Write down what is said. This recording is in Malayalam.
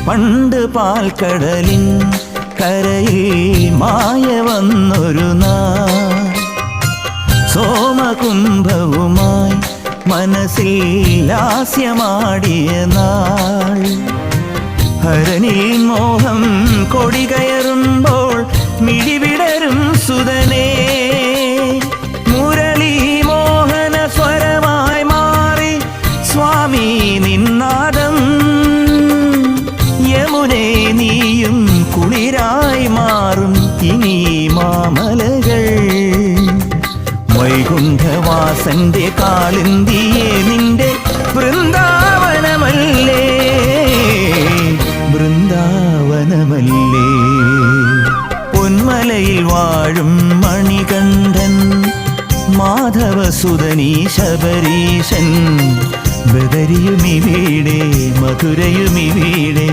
പണ്ട് പാൽക്കടലിൻ കരയിൽ മായ വന്നൊരു നാൾ, സോമകുംഭവുമായി മനസ്സിൽ ലാസ്യമാടിയ നാൾ. ഹരനിൽ മോഹം കൊടി കയറുമ്പോൾ മിഴിവിടരും സുതനേ, മുരളി മോഹന സ്വരമായി മാറി സ്വാമി നിന്നാദം. യമുനേ നീയും കുളിരായി മാറും ഇനി മാമലകൾ. വൈകുണ്ഠവാസന്റെ കാളിന്തിയെ നിന്റെ വൃന്ദാവനമല്ലേ, വൃന്ദാവനമല്ലേ. പൊന്മലയിൽ വാഴും മണികണ്ഠൻ മാധവസുതനീ ശബരീശൻ. ബദരിയുമിവിടെ മധുരയുമിവിടെ